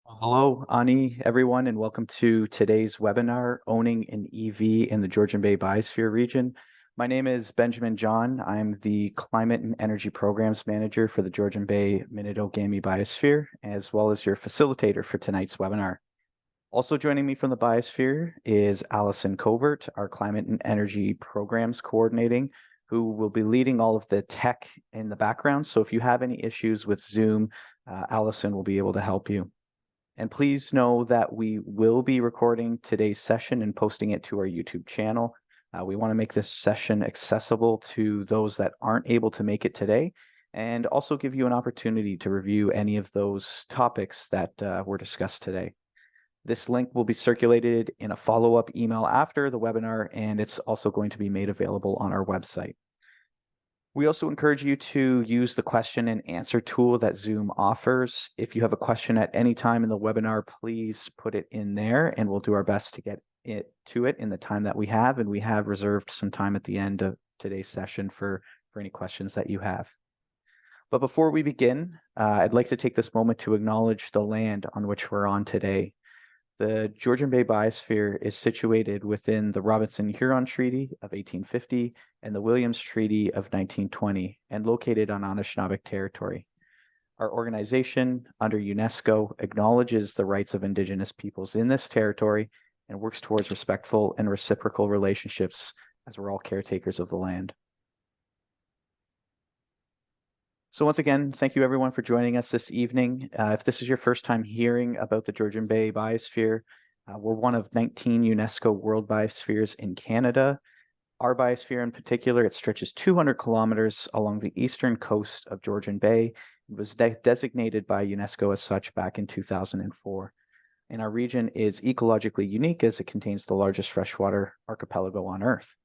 Hello, Ani, everyone, and welcome to today's webinar, Owning an EV in the Georgian Bay Biosphere region. My name is Benjamin John. I'm the Climate and Energy Programs Manager for the Georgian Bay Mnidoo Gamii Biosphere, as well as your facilitator for tonight's webinar. Also joining me from the Biosphere is Allison Covert, our Climate and Energy Programs Coordinating, who will be leading all of the tech in the background. So if you have any issues with Zoom, Allison will be able to help you. And please know that we will be recording today's session and posting it to our YouTube channel. We want to make this session accessible to those that aren't able to make it today, and also give you an opportunity to review any of those topics that were discussed today. This link will be circulated in a follow-up email after the webinar, and it's also going to be made available on our website. We also encourage you to use the question and answer tool that Zoom offers. If you have a question at any time in the webinar, please put it in there and we'll do our best to get to it in the time that we have. And we have reserved some time at the end of today's session for any questions that you have. But before we begin, I'd like to take this moment to acknowledge the land on which we're on today. The Georgian Bay Biosphere is situated within the Robinson-Huron Treaty of 1850 and the Williams Treaty of 1920 and located on Anishinaabe territory. Our organization, under UNESCO, acknowledges the rights of Indigenous peoples in this territory and works towards respectful and reciprocal relationships as we're all caretakers of the land. So once again, thank you everyone for joining us this evening. If this is your first time hearing about the Georgian Bay Biosphere, we're one of 19 UNESCO World Biospheres in Canada. Our biosphere in particular, it stretches 200 kilometers along the eastern coast of Georgian Bay. It was designated by UNESCO as such back in 2004. And our region is ecologically unique as it contains the largest freshwater archipelago on Earth.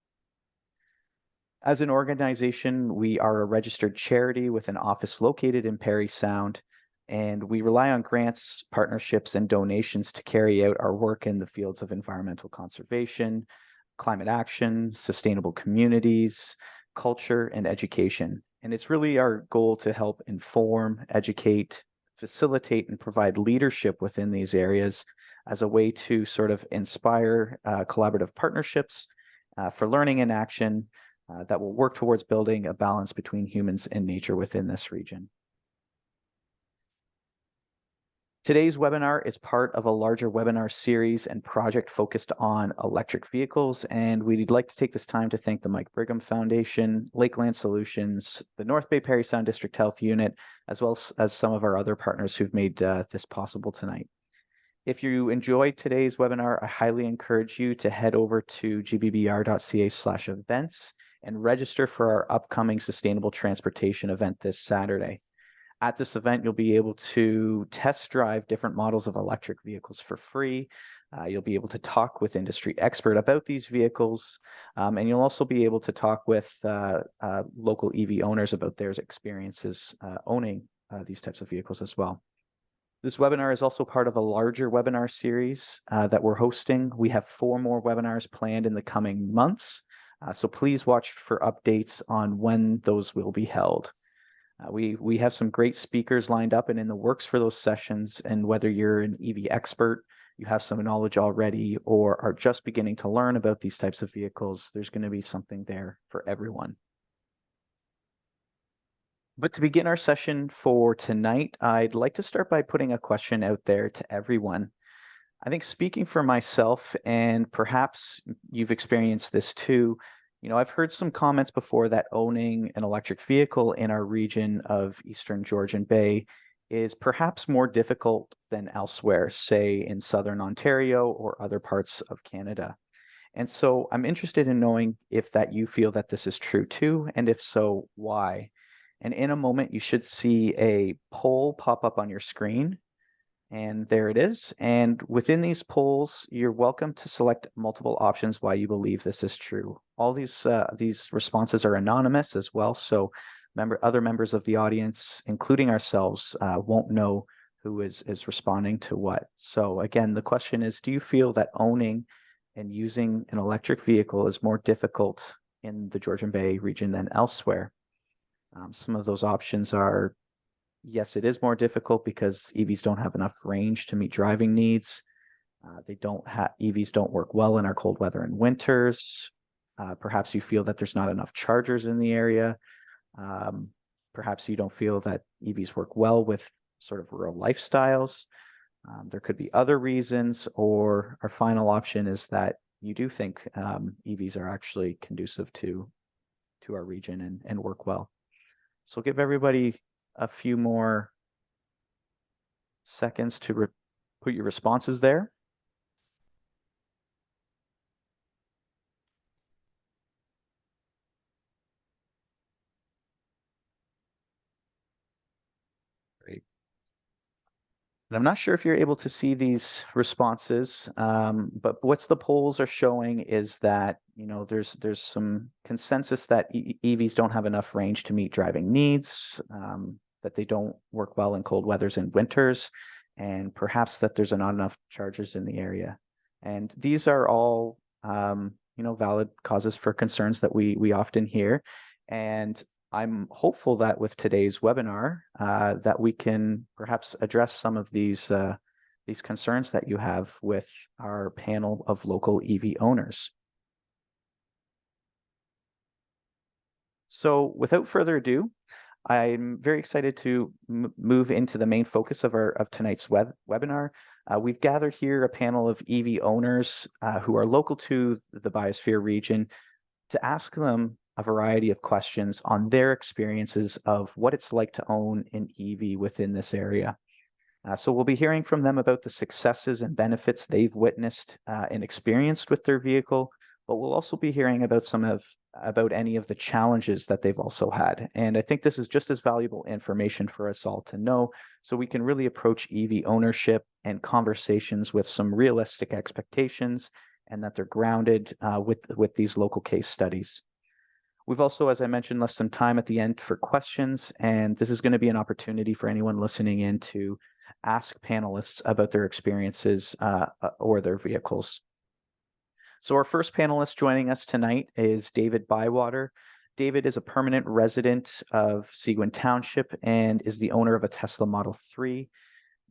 As an organization, we are a registered charity with an office located in Parry Sound, and we rely on grants, partnerships, and donations to carry out our work in the fields of environmental conservation, climate action, sustainable communities, culture, and education. And it's really our goal to help inform, educate, facilitate, and provide leadership within these areas as a way to sort of inspire collaborative partnerships for learning and action that will work towards building a balance between humans and nature within this region. Today's webinar is part of a larger webinar series and project focused on electric vehicles, and we'd like to take this time to thank the Mike Brigham Foundation, Lakeland Solutions, the North Bay Parry Sound District Health Unit, as well as some of our other partners who've made this possible tonight. If you enjoyed today's webinar, I highly encourage you to head over to gbbr.ca/events and register for our upcoming Sustainable Transportation event this Saturday. At this event, you'll be able to test drive different models of electric vehicles for free. You'll be able to talk with industry expert about these vehicles, and you'll also be able to talk with local EV owners about their experiences owning these types of vehicles as well. This webinar is also part of a larger webinar series that we're hosting. We have 4 more webinars planned in the coming months. So please watch for updates on when those will be held. We have some great speakers lined up and in the works for those sessions, and whether you're an EV expert, you have some knowledge already, or are just beginning to learn about these types of vehicles, there's going to be something there for everyone. But to begin our session for tonight, I'd like to start by putting a question out there to everyone. I think speaking for myself, and perhaps you've experienced this too, I've heard some comments before that owning an electric vehicle in our region of Eastern Georgian Bay is perhaps more difficult than elsewhere, say in Southern Ontario or other parts of Canada. And so I'm interested in knowing if that you feel that this is true too, and if so, why? And in a moment, you should see a poll pop up on your screen. And there it is. And within these polls, you're welcome to select multiple options why you believe this is true. All these responses are anonymous as well, so other members of the audience, including ourselves, won't know who is responding to what. So again, the question is, do you feel that owning and using an electric vehicle is more difficult in the Georgian Bay region than elsewhere? Some of those options are Yes, it is more difficult because EVs don't have enough range to meet driving needs. EVs don't work well in our cold weather and winters. Perhaps you feel that there's not enough chargers in the area. Um, Perhaps you don't feel that EVs work well with sort of rural lifestyles. There could be other reasons, or our final option is that you do think EVs are actually conducive to our region and work well. So give everybody a few more seconds to put your responses there. Great. And I'm not sure if you're able to see these responses, but what the polls are showing is that, you know, there's some consensus that EVs don't have enough range to meet driving needs, that they don't work well in cold weathers and winters, and perhaps that there's not enough chargers in the area. And these are all, you know, valid causes for concerns that we often hear. And I'm hopeful that with today's webinar, that we can perhaps address some of these concerns that you have with our panel of local EV owners. So without further ado, I'm very excited to move into the main focus of tonight's webinar. We've gathered here a panel of EV owners who are local to the Biosphere region to ask them a variety of questions on their experiences of what it's like to own an EV within this area. So we'll be hearing from them about the successes and benefits they've witnessed and experienced with their vehicle, but we'll also be hearing about about any of the challenges that they've also had. And I think this is just as valuable information for us all to know, so we can really approach EV ownership and conversations with some realistic expectations, and that they're grounded with these local case studies. We've also, as I mentioned, left some time at the end for questions, and this is going to be an opportunity for anyone listening in to ask panelists about their experiences or their vehicles. So our first panelist joining us tonight is David Bywater. David is a permanent resident of Seguin Township and is the owner of a Tesla Model 3.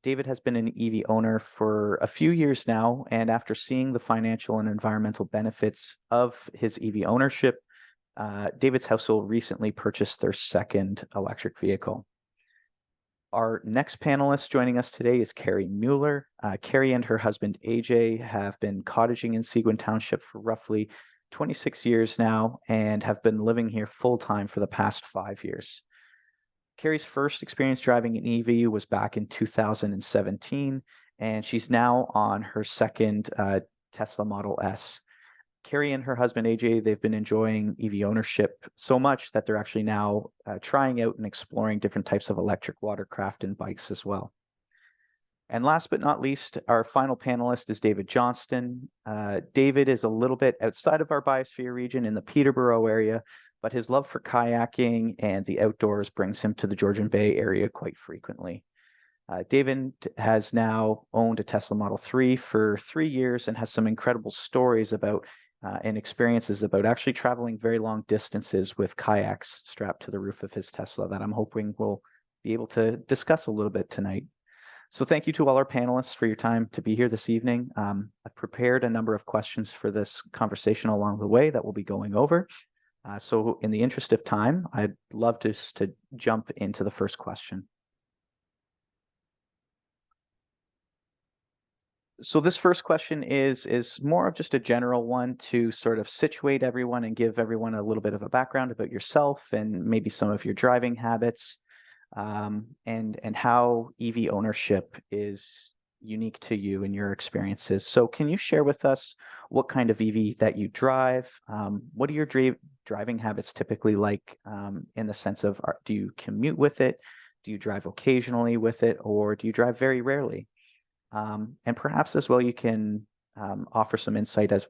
David has been an EV owner for a few years now, and after seeing the financial and environmental benefits of his EV ownership, David's household recently purchased their second electric vehicle. Our next panelist joining us today is Carrie Mueller. Carrie and her husband AJ have been cottaging in Seguin Township for roughly 26 years now and have been living here full-time for the past 5 years. Carrie's first experience driving an EV was back in 2017, and she's now on her second Tesla Model S. Carrie and her husband AJ, they've been enjoying EV ownership so much that they're actually now trying out and exploring different types of electric watercraft and bikes as well. And last but not least, our final panelist is David Johnston. David is a little bit outside of our Biosphere region in the Peterborough area, but his love for kayaking and the outdoors brings him to the Georgian Bay area quite frequently. David has now owned a Tesla Model 3 for 3 years and has some incredible stories about and experiences about actually traveling very long distances with kayaks strapped to the roof of his Tesla that I'm hoping we'll be able to discuss a little bit tonight. So thank you to all our panelists for your time to be here this evening. I've prepared a number of questions for this conversation along the way that we'll be going over. So in the interest of time, I'd love to jump into the first question. So this first question is more of just a general one to sort of situate everyone and give everyone a little bit of a background about yourself and maybe some of your driving habits, and how EV ownership is unique to you and your experiences. So can you share with us what kind of EV that you drive? What are your driving habits typically like, in the sense of, do you commute with it? Do you drive occasionally with it, or do you drive very rarely? And perhaps as well, you can offer some insight as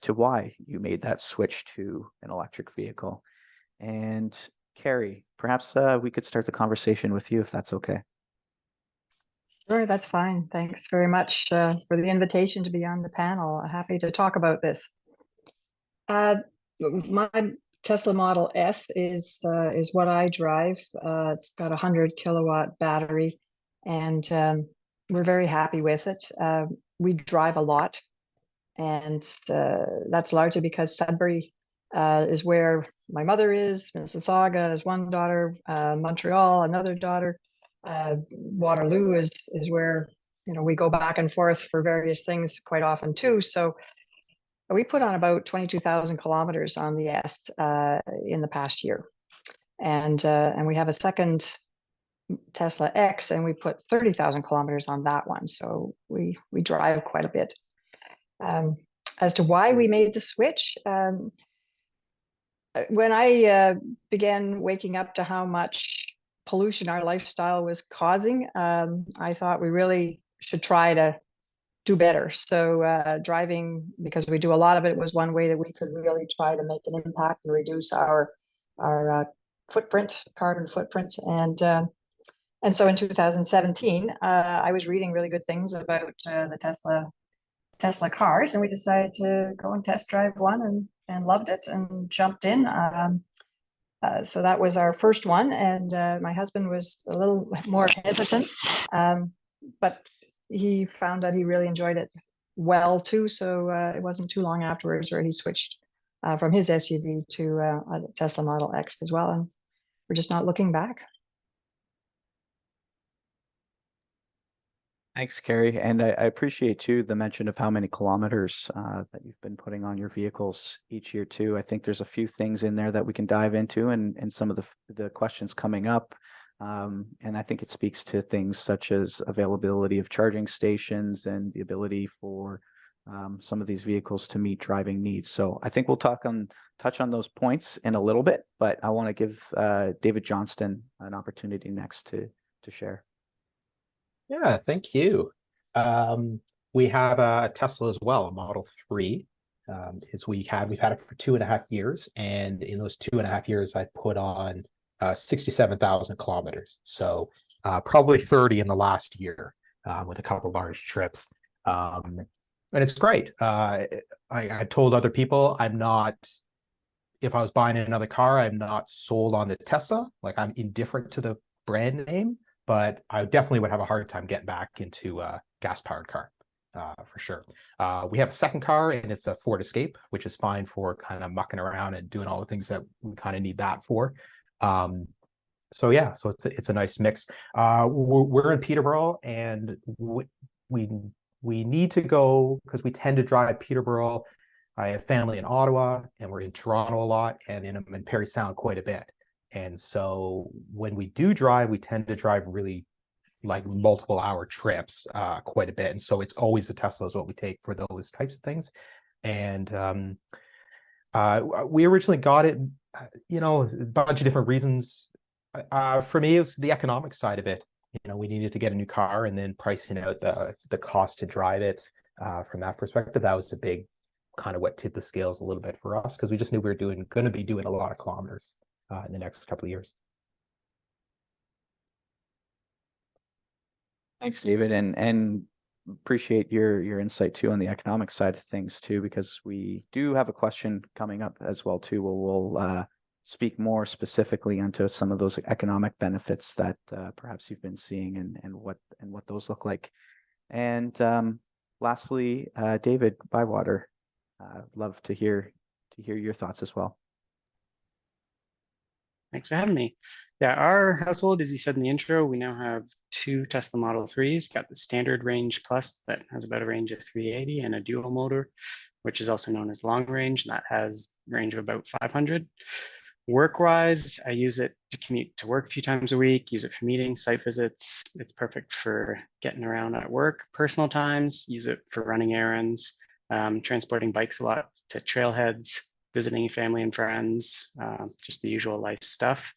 to why you made that switch to an electric vehicle. And Carrie, perhaps we could start the conversation with you, if that's okay. Sure, that's fine. Thanks very much for the invitation to be on the panel. Happy to talk about this. My Tesla Model S is what I drive. It's got a 100 kilowatt battery, and we're very happy with it. We drive a lot, and that's largely because Sudbury is where my mother is. Mississauga is one daughter. Montreal, another daughter. Waterloo is where we go back and forth for various things quite often too. So we put on about 22,000 kilometers on the S in the past year, and we have a second Tesla X, and we put 30,000 kilometers on that one. So we drive quite a bit. As to why we made the switch, when I began waking up to how much pollution our lifestyle was causing, I thought we really should try to do better. So driving, because we do a lot of it, was one way that we could really try to make an impact and reduce our footprint, carbon footprint. And so in 2017, I was reading really good things about the Tesla cars, and we decided to go and test drive one, and loved it and jumped in. So that was our first one, and my husband was a little more hesitant, but he found that he really enjoyed it well too. So it wasn't too long afterwards where he switched from his SUV to a Tesla Model X as well, and we're just not looking back. Thanks, Carrie. And I appreciate too the mention of how many kilometers that you've been putting on your vehicles each year too. I think there's a few things in there that we can dive into, and some of the questions coming up. And I think it speaks to things such as availability of charging stations and the ability for some of these vehicles to meet driving needs. So I think we'll touch on those points in a little bit, but I want to give David Johnston an opportunity next to share. Yeah, thank you. We have a Tesla as well, a Model 3. We've had it for 2.5 years, and in those 2.5 years, I put on 67,000 kilometers. So probably 30 in the last year with a couple large trips. And it's great. I told other people if I was buying another car, I'm not sold on the Tesla. Like, I'm indifferent to the brand name, but I definitely would have a hard time getting back into a gas-powered car, for sure. We have a second car, and it's a Ford Escape, which is fine for kind of mucking around and doing all the things that we kind of need that for. So yeah, so it's a nice mix. We're in Peterborough, and we need to go because we tend to drive Peterborough. I have family in Ottawa, and we're in Toronto a lot, and I'm in Parry Sound quite a bit. And so when we do drive, we tend to drive really like multiple hour trips quite a bit. And so it's always the Tesla is what we take for those types of things. And we originally got it, a bunch of different reasons. For me, it was the economic side of it. We needed to get a new car, and then pricing out the cost to drive it from that perspective. That was the big kind of what tipped the scales a little bit for us, because we just knew we were going to be doing a lot of kilometers in the next couple of years. Thanks, David, and appreciate your insight too on the economic side of things too, because we do have a question coming up as well too. We'll speak more specifically onto some of those economic benefits that perhaps you've been seeing and what those look like. And lastly, David Bywater, love to hear your thoughts as well. Thanks for having me. Yeah, our household, as you said in the intro, we now have 2 Tesla Model 3s, got the standard range plus that has about a range of 380 and a dual motor, which is also known as long range, and that has range of about 500. Work-wise, I use it to commute to work a few times a week, use it for meetings, site visits. It's perfect for getting around at work. Personal times, use it for running errands, transporting bikes a lot to trailheads, visiting family and friends, just the usual life stuff.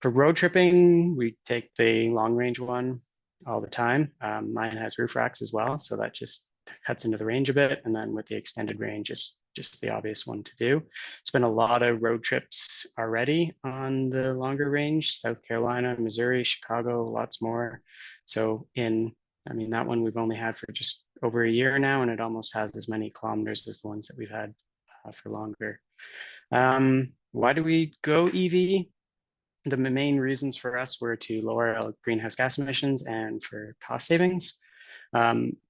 For road tripping, we take the long range one all the time. Mine has roof racks as well, so that just cuts into the range a bit. And then with the extended range, just the obvious one to do. It's been a lot of road trips already on the longer range, South Carolina, Missouri, Chicago, lots more. So that one we've only had for just over a year now, and it almost has as many kilometers as the ones that we've had for longer. Why do we go EV? The main reasons for us were to lower our greenhouse gas emissions and for cost savings.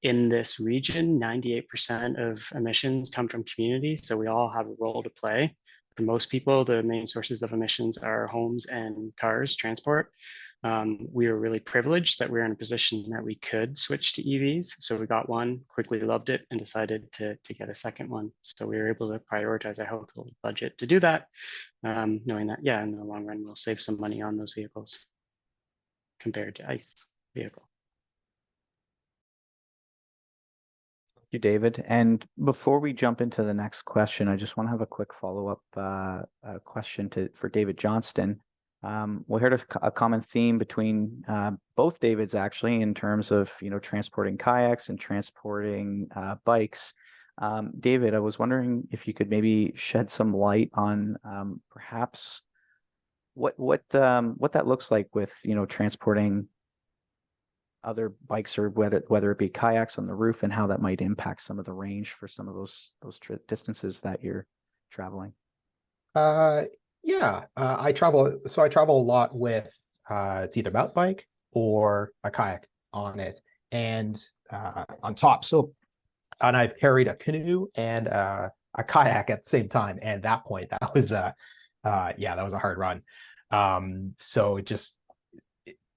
In this region, 98% of emissions come from communities, so we all have a role to play. For most people, the main sources of emissions are homes and cars, transport. We were really privileged that we were in a position that we could switch to EVs. So we got one, quickly loved it, and decided to get a second one. So we were able to prioritize our household budget to do that, knowing that, yeah, in the long run, we'll save some money on those vehicles compared to ICE vehicle. You, David. And before we jump into the next question, I just want to have a quick follow-up question for David Johnston. We heard a common theme between both Davids actually in terms of transporting kayaks and transporting bikes. David, I was wondering if you could maybe shed some light on perhaps what that looks like with transporting other bikes or whether it be kayaks on the roof and how that might impact some of the range for some of those distances that you're traveling. Yeah, I travel a lot with it's either mountain bike or a kayak on it, and on top. And I've carried a canoe and a kayak at the same time. And at that point, that was that was a hard run. So it just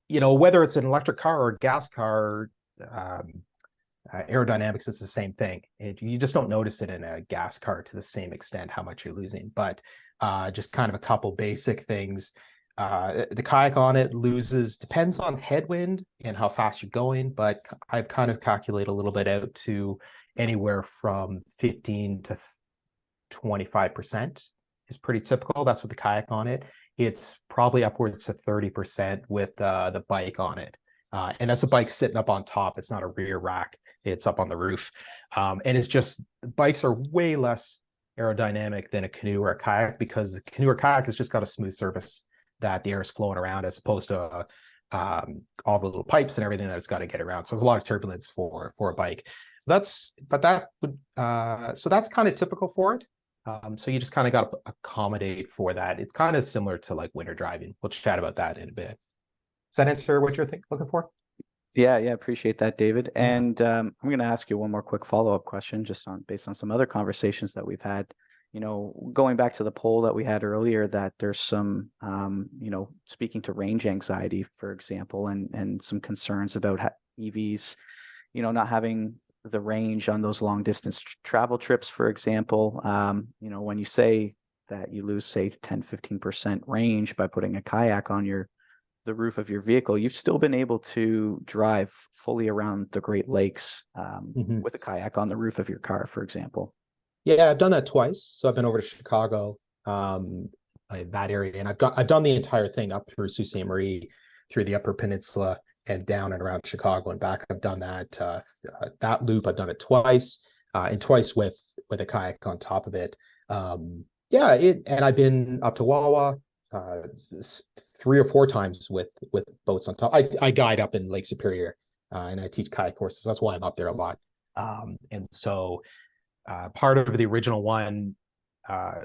whether it's an electric car or a gas car, aerodynamics is the same thing. You just don't notice it in a gas car to the same extent how much you're losing. But just kind of a couple basic things. The kayak on it depends on headwind and how fast you're going, but I've kind of calculated a little bit out to anywhere from 15 to 25% is pretty typical. That's with the kayak on it. It's probably upwards to 30% with the bike on it. And that's a bike sitting up on top. It's not a rear rack. It's up on the roof. And it's just, bikes are way less aerodynamic than a canoe or a kayak, because the canoe or kayak has just got a smooth surface that the air is flowing around, as opposed to all the little pipes and everything that it's got to get around. So there's a lot of turbulence for a bike. So that's kind of typical for it. So you just kind of got to accommodate for that. It's kind of similar to like winter driving. We'll chat about that in a bit. Does that answer what you're looking for? Yeah, appreciate that, David. And I'm going to ask you one more quick follow-up question, just based on some other conversations that we've had. Going back to the poll that we had earlier, that there's some, speaking to range anxiety, for example, and some concerns about EVs, not having the range on those long distance travel trips, for example. When you say that you lose, say, 10-15% range by putting a kayak on the roof of your vehicle, you've still been able to drive fully around the Great Lakes with a kayak on the roof of your car, for example. Yeah, I've done that twice. So I've been over to Chicago, that area, and I've done the entire thing up through Sault Ste. Marie, through the Upper Peninsula, and down and around Chicago and back. I've done that loop. I've done it twice, and twice with a kayak on top of it. And I've been up to Wawa 3 or 4 times with boats on top. I guide up in Lake Superior, and I teach kayak courses. That's why I'm up there a lot. And so part of the original one,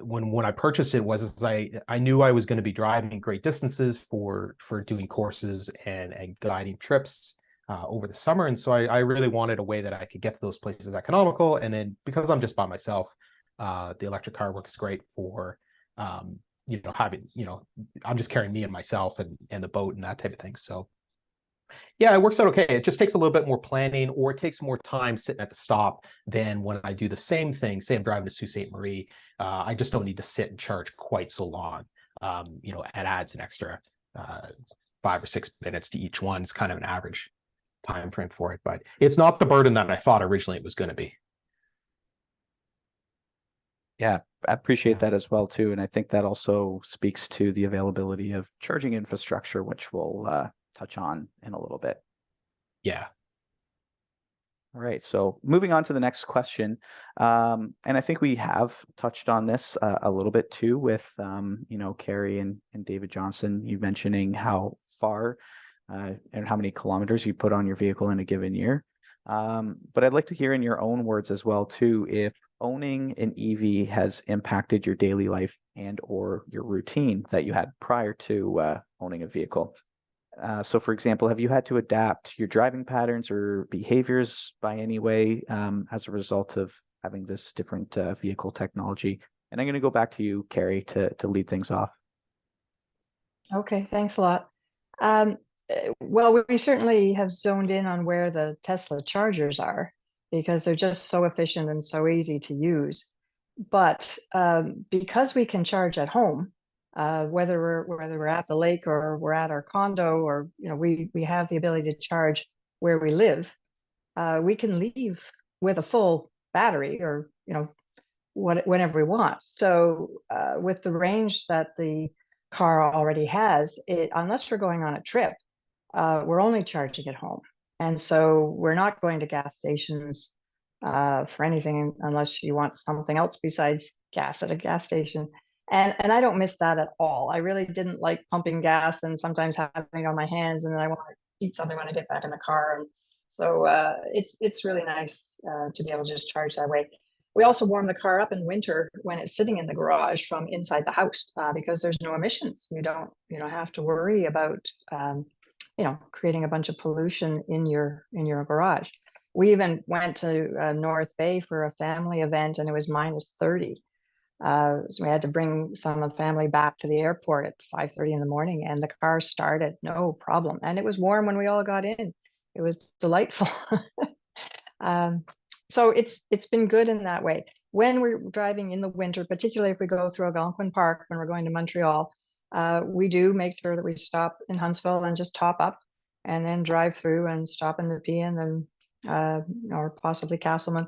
when I purchased it, was I knew I was going to be driving great distances for doing courses and guiding trips over the summer. And so I really wanted a way that I could get to those places economical. And then because I'm just by myself, the electric car works great for having, I'm just carrying me and myself and the boat and that type of thing. So yeah, it works out okay. It just takes a little bit more planning, or it takes more time sitting at the stop than when I do the same thing. Say I'm driving to Sault Ste. Marie, I just don't need to sit and charge quite so long. It adds an extra 5 or 6 minutes to each one. It's kind of an average time frame for it, but it's not the burden that I thought originally it was going to be. Yeah, I appreciate that as well too, and I think that also speaks to the availability of charging infrastructure, which we'll touch on in a little bit. Yeah. All right, so moving on to the next question, and I think we have touched on this a little bit too with Carrie and David Johnson. You mentioning how far and how many kilometers you put on your vehicle in a given year, but I'd like to hear in your own words as well too, if owning an EV has impacted your daily life and or your routine that you had prior to owning a vehicle. So for example, have you had to adapt your driving patterns or behaviors by any way as a result of having this different vehicle technology? And I'm going to go back to you, Carrie, to lead things off. Okay, thanks a lot. Well, we certainly have zoned in on where the Tesla chargers are because they're just so efficient and so easy to use. But because we can charge at home, whether we're at the lake or we're at our condo, or we have the ability to charge where we live, we can leave with a full battery, or whenever we want. So with the range that the car already has, unless we're going on a trip, we're only charging at home. And so we're not going to gas stations for anything unless you want something else besides gas at a gas station. And I don't miss that at all. I really didn't like pumping gas and sometimes having it on my hands, and then I want to eat something when I get back in the car. And so it's really nice to be able to just charge that way. We also warm the car up in winter when it's sitting in the garage from inside the house because there's no emissions. You don't have to worry about creating a bunch of pollution in your garage. We even went to North Bay for a family event, and it was -30. So we had to bring some of the family back to the airport at 5:30 in the morning, and the car started no problem. And it was warm when we all got in. It was delightful. So it's been good in that way. When we're driving in the winter, particularly if we go through Algonquin Park when we're going to Montreal, we do make sure that we stop in Huntsville and just top up, and then drive through and stop in Nepean and or possibly Castleman.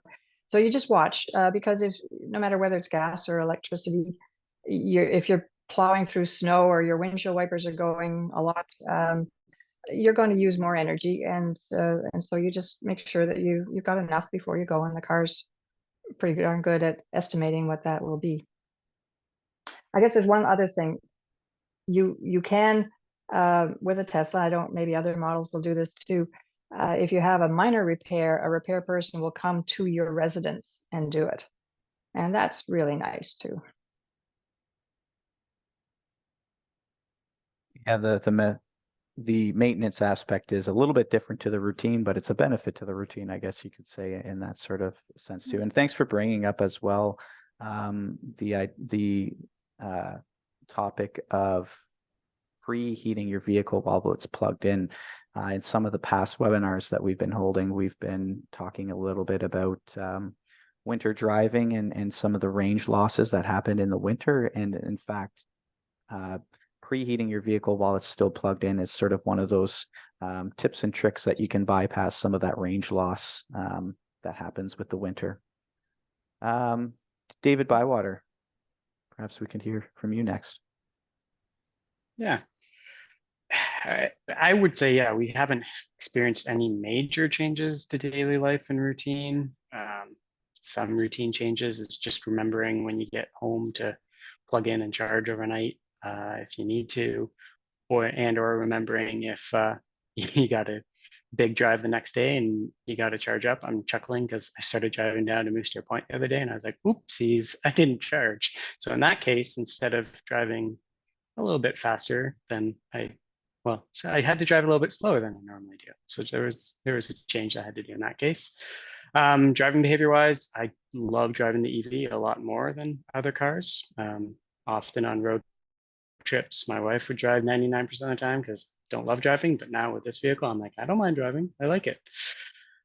So you just watch because no matter whether it's gas or electricity, if you're plowing through snow or your windshield wipers are going a lot, you're going to use more energy, and so you just make sure that you've got enough before you go, and the car's pretty darn good at estimating what that will be. I guess there's one other thing. You can with a Tesla, maybe other models will do this too. If you have a minor repair, a repair person will come to your residence and do it. And that's really nice too. Yeah, the maintenance aspect is a little bit different to the routine, but it's a benefit to the routine, I guess you could say, in that sort of sense too. And thanks for bringing up as well the topic of preheating your vehicle while it's plugged in. In some of the past webinars that we've been holding, we've been talking a little bit about winter driving and some of the range losses that happen in the winter. And in fact, preheating your vehicle while it's still plugged in is sort of one of those tips and tricks that you can bypass some of that range loss that happens with the winter. David Bywater, perhaps we can hear from you next. Yeah, I would say, yeah, we haven't experienced any major changes to daily life and routine. Some routine changes is just remembering when you get home to plug in and charge overnight if you need to, or remembering if you got a big drive the next day and you got to charge up. I'm chuckling because I started driving down to Moose Deer Point the other day and I was like, oopsies, I didn't charge. So in that case, instead of driving a little bit faster than so I had to drive a little bit slower than I normally do. So there was a change I had to do in that case. Driving behavior wise, I love driving the EV a lot more than other cars. Often on road trips, my wife would drive 99% of the time because I don't love driving. But now with this vehicle, I'm like, I don't mind driving. I like it.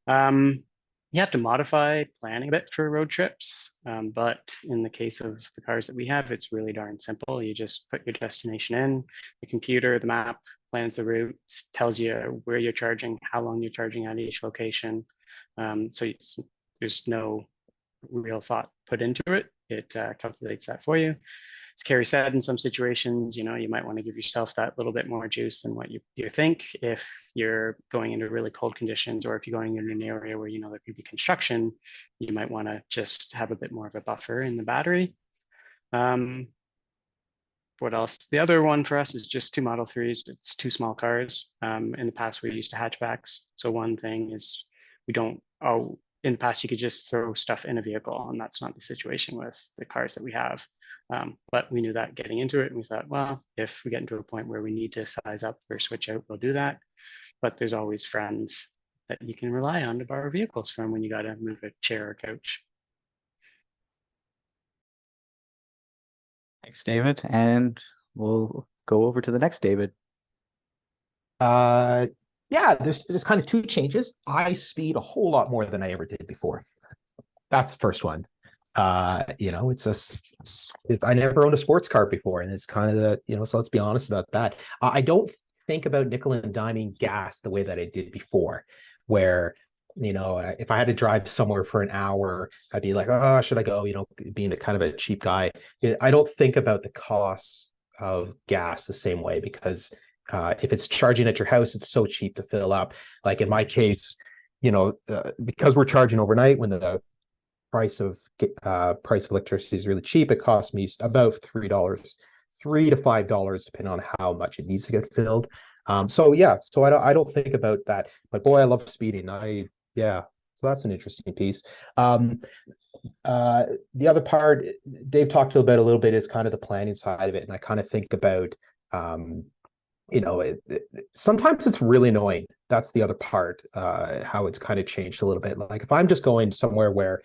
You have to modify planning a bit for road trips. But in the case of the cars that we have, it's really darn simple. You just put your destination in, the computer, the map plans the route, tells you where you're charging, how long you're charging at each location. So there's no real thought put into it. It calculates that for you. As Carrie said, in some situations, you might want to give yourself that little bit more juice than what you think if you're going into really cold conditions, or if you're going into an area where there could be construction, you might want to just have a bit more of a buffer in the battery. What else? The other one for us is just 2 Model 3s. It's 2 small cars. In the past, we used to hatchbacks. So one thing is we don't in the past, you could just throw stuff in a vehicle, and that's not the situation with the cars that we have. But we knew that getting into it, and we thought, well, if we get into a point where we need to size up or switch out, we'll do that. But there's always friends that you can rely on to borrow vehicles from when you got to move a chair or couch. Thanks, David. And we'll go over to the next David. Yeah, there's kind of two changes. I speed a whole lot more than I ever did before. That's the first one. You know, I never owned a sports car before, and it's kind of the, you know, so let's be honest about that. I don't think about nickel and diming gas the way that I did before, where, you know, if I had to drive somewhere for an hour, I'd be like, oh, should I go? You know, being a kind of a cheap guy, I don't think about the costs of gas the same way, because if it's charging at your house, it's so cheap to fill up. Like in my case, you know, because we're charging overnight, when the price of electricity is really cheap, it costs me about $3 to $5, depending on how much it needs to get filled. So yeah, so I don't think about that, but boy, I love speeding. Yeah, so that's an interesting piece. The other part Dave talked about a little bit is kind of the planning side of it, and I kind of think about you know, sometimes it's really annoying. That's the other part, how it's kind of changed a little bit. Like if I'm just going somewhere where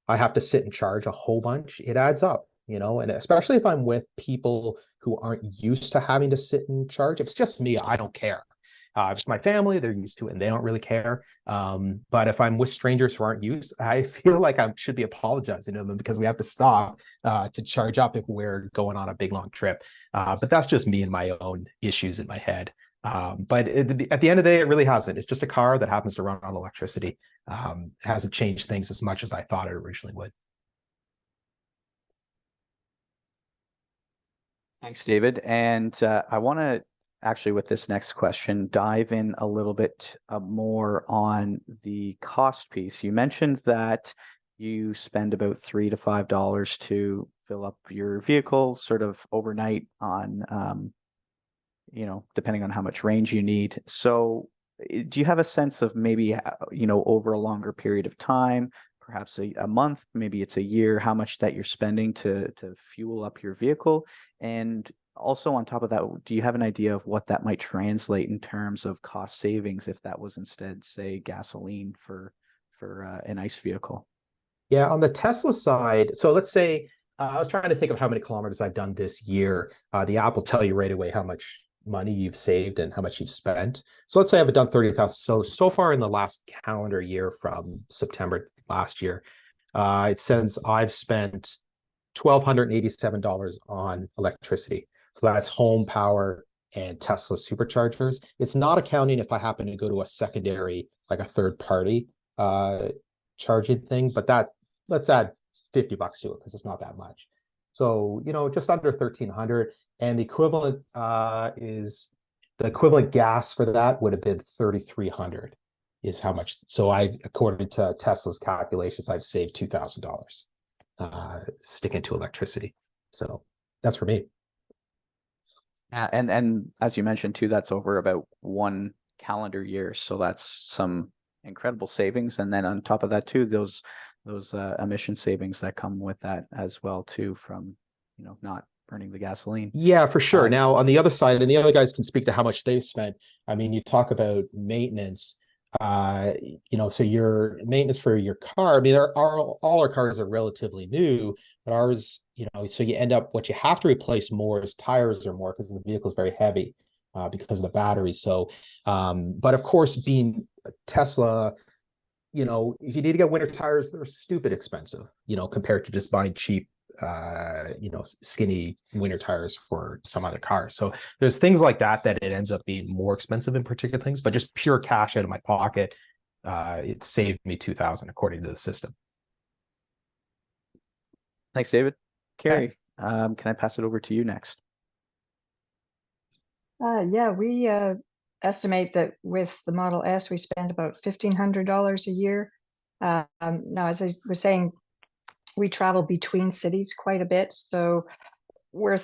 I have to sit and charge a whole bunch, it adds up, you know, and especially if I'm with people who aren't used to having to sit and charge. If it's just me, I don't care. If it's my family, they're used to it and they don't really care. But if I'm with strangers who aren't used, I feel like I should be apologizing to them because we have to stop to charge up if we're going on a big long trip. But that's just me and my own issues in my head. But at the end of the day, it really hasn't. It's just a car that happens to run on electricity. It hasn't changed things as much as I thought it originally would. Thanks, David. And I want to actually, with this next question, dive in a little bit more on the cost piece. You mentioned that you spend about $3 to $5 to fill up your vehicle sort of overnight on, you know, depending on how much range you need. So do you have a sense of maybe, you know, over a longer period of time, perhaps a month, maybe it's a year, how much that you're spending to fuel up your vehicle? And also on top of that, do you have an idea of what that might translate in terms of cost savings if that was instead, say, gasoline for an ICE vehicle? Yeah, on the Tesla side, so let's say I was trying to think of how many kilometers I've done this year. The app will tell you right away how much money you've saved and how much you've spent. So let's say I've done 30,000. So far in the last calendar year from September last year, it says I've spent $1,287 on electricity. So that's home power and Tesla superchargers. It's not accounting if I happen to go to a secondary, like a third party charging thing, but that, let's add $50 to it because it's not that much. So, you know, just under 1,300, and the equivalent gas for that would have been 3,300 is how much. So according to Tesla's calculations, I've saved $2,000 sticking to electricity. So that's for me. And as you mentioned too, that's over about one calendar year. So that's some incredible savings. And then on top of that too, those emission savings that come with that as well too, from, you know, not burning the gasoline. Yeah, for sure. Now on the other side, and the other guys can speak to how much they've spent. I mean, you talk about maintenance. You know, so your maintenance for your car, I mean, all our cars are relatively new, but ours, you know, so you end up, what you have to replace more is tires or more because the vehicle is very heavy because of the battery. So, but of course, being a Tesla, you know, if you need to get winter tires, they're stupid expensive, you know, compared to just buying cheap, you know, skinny winter tires for some other cars. So there's things like that it ends up being more expensive in particular things, but just pure cash out of my pocket, it saved me $2,000 according to the system. Thanks, David. Carrie, can I pass it over to you next? Yeah, we estimate that with the Model S, we spend about $1,500 a year. Now, as I was saying, we travel between cities quite a bit, so we're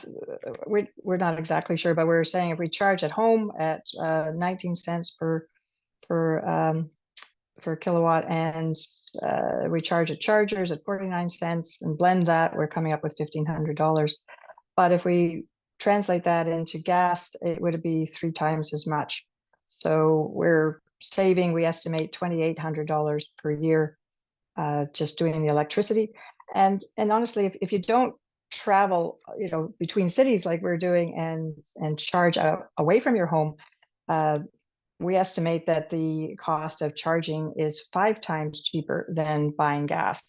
not exactly sure, but we're saying if we charge at home at 19 cents per per kilowatt, and we charge at chargers at 49 cents, and blend that, we're coming up with $1,500. But if we translate that into gas, it would be 3 times as much. So we're saving, we estimate $2,800 per year just doing the electricity. And honestly, if you don't travel, between cities like we're doing and charge away from your home, we estimate that the cost of charging is 5 times cheaper than buying gas.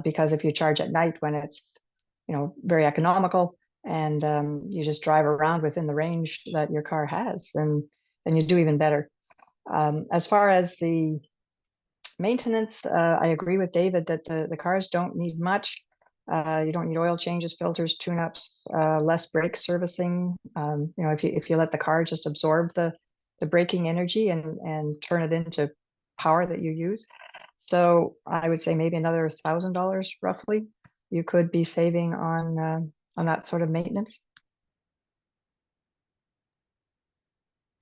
Because if you charge at night when it's, very economical, and you just drive around within the range that your car has, then you do even better. As far as the maintenance, I agree with David that the cars don't need much. You don't need oil changes, filters, tune-ups, less brake servicing. If you let the car just absorb the braking energy and turn it into power that you use. So I would say maybe another $1,000 roughly you could be saving on that sort of maintenance.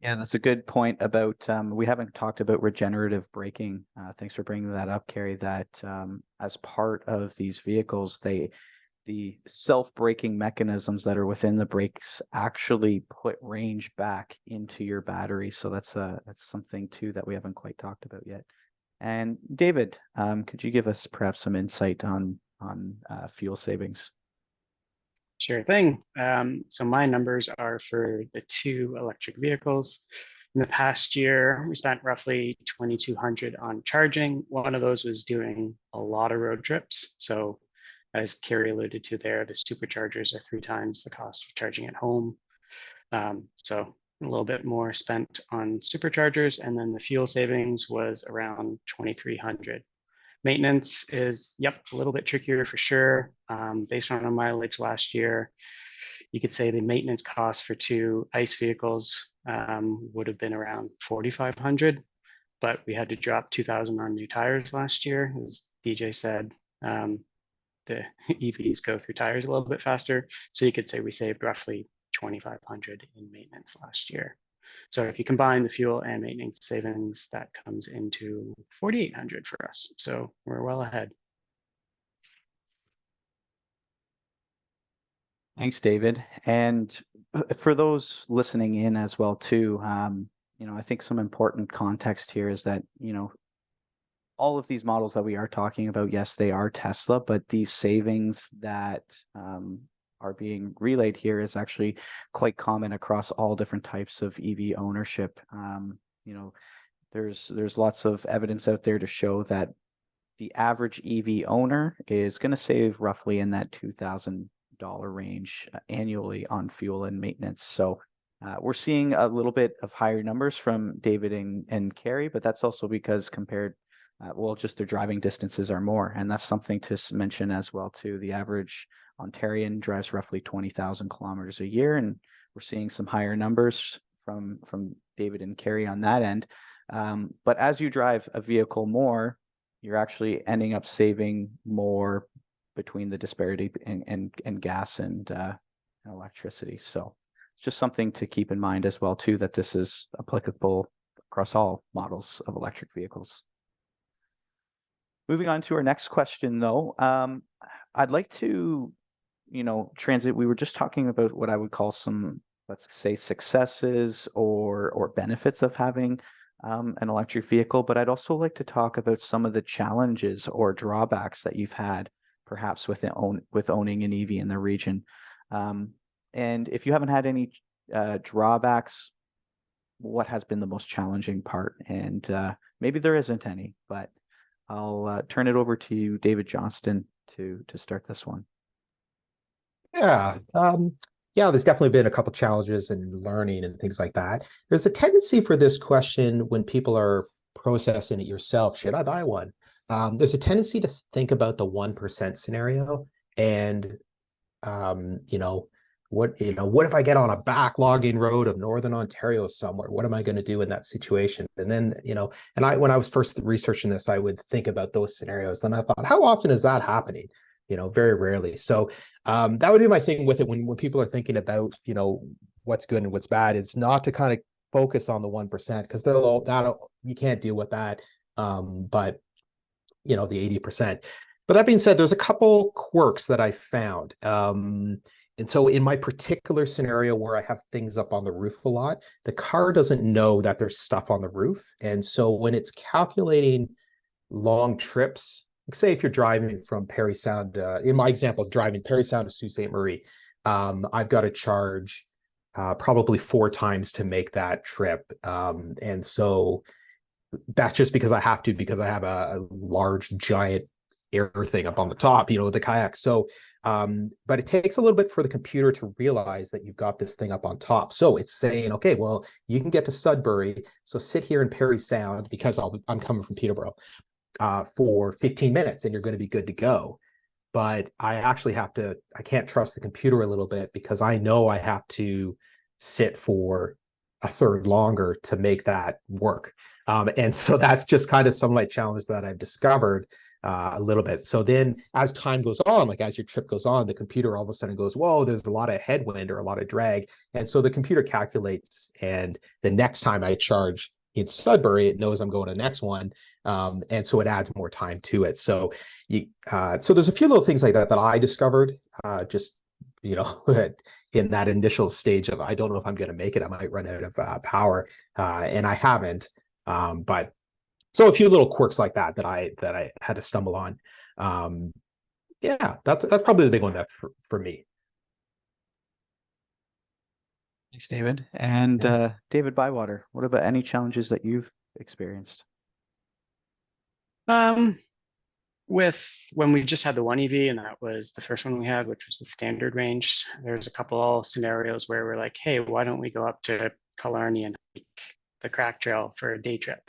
Yeah, that's a good point about, we haven't talked about regenerative braking. Thanks for bringing that up, Carrie, that as part of these vehicles, the self-braking mechanisms that are within the brakes actually put range back into your battery. So that's something too that we haven't quite talked about yet. And David, could you give us perhaps some insight on fuel savings? Sure thing. So my numbers are for the 2 electric vehicles. In the past year, we spent roughly $2,200 on charging. One of those was doing a lot of road trips. So as Carrie alluded to there, the superchargers are 3 times the cost of charging at home. So a little bit more spent on superchargers, and then the fuel savings was around $2,300. Maintenance is, a little bit trickier for sure. Based on our mileage last year, you could say the maintenance cost for 2 ICE vehicles would have been around $4,500, but we had to drop 2,000 on new tires last year. As DJ said, the EVs go through tires a little bit faster. So you could say we saved roughly $2,500 in maintenance last year. So if you combine the fuel and maintenance savings, that comes into $4,800 for us. So we're well ahead. Thanks, David. And for those listening in as well too, I think some important context here is that, all of these models that we are talking about, yes, they are Tesla, but these savings that are being relayed here is actually quite common across all different types of EV ownership. There's lots of evidence out there to show that the average EV owner is going to save roughly in that $2,000 range annually on fuel and maintenance. So we're seeing a little bit of higher numbers from David and Carrie, but that's also because compared, just their driving distances are more. And that's something to mention as well too. The average Ontarian drives roughly 20,000 kilometers a year, and we're seeing some higher numbers from David and Carrie on that end. But as you drive a vehicle more, you're actually ending up saving more between the disparity in gas and electricity. So it's just something to keep in mind as well too, that this is applicable across all models of electric vehicles. Moving on to our next question though, I'd like to, transit. We were just talking about what I would call some, let's say, successes or benefits of having an electric vehicle, but I'd also like to talk about some of the challenges or drawbacks that you've had perhaps with owning an EV in the region. And if you haven't had any drawbacks, what has been the most challenging part? And maybe there isn't any, but I'll turn it over to you, David Johnston, to start this one. Yeah, there's definitely been a couple challenges in learning and things like that. There's a tendency for this question when people are processing it yourself, should I buy one? There's a tendency to think about the 1% scenario and, what if I get on a backlogging road of Northern Ontario somewhere? What am I going to do in that situation? And then, when I was first researching this, I would think about those scenarios. Then I thought, how often is that happening? Very rarely. So that would be my thing with it when people are thinking about, what's good and what's bad. It's not to kind of focus on the 1% because you can't deal with that. but you know, the 80%. But that being said, there's a couple quirks that I found. And so in my particular scenario where I have things up on the roof a lot, the car doesn't know that there's stuff on the roof. And so when it's calculating long trips, say if you're driving from Parry Sound, in my example, driving Parry Sound to Sault Ste. Marie, I've got to charge probably 4 times to make that trip. And so that's just because I have to, because I have a large, giant air thing up on the top, you know, with the kayak. So, but it takes a little bit for the computer to realize that you've got this thing up on top. So it's saying, okay, well, you can get to Sudbury. So sit here in Parry Sound because I'm coming from Peterborough for 15 minutes and you're going to be good to go. But I actually have to, I can't trust the computer a little bit because I know I have to sit for a third longer to make that work. And so that's just kind of some like challenges that I've discovered a little bit. So then as time goes on, like as your trip goes on, the computer all of a sudden goes, whoa, there's a lot of headwind or a lot of drag. And so the computer calculates, and the next time I charge in Sudbury, it knows I'm going to the next one. And so it adds more time to it. So so there's a few little things like that that I discovered just, you know, in that initial stage of, I don't know if I'm going to make it. I might run out of power, and I haven't. But so a few little quirks like that I had to stumble on. Yeah, that's probably the big one that for me. Thanks, David. And David Bywater, what about any challenges that you've experienced? With when we just had the one EV, and that was the first one we had, which was the standard range, there's a couple scenarios where we're like, hey, why don't we go up to Killarney and hike the crack trail for a day trip?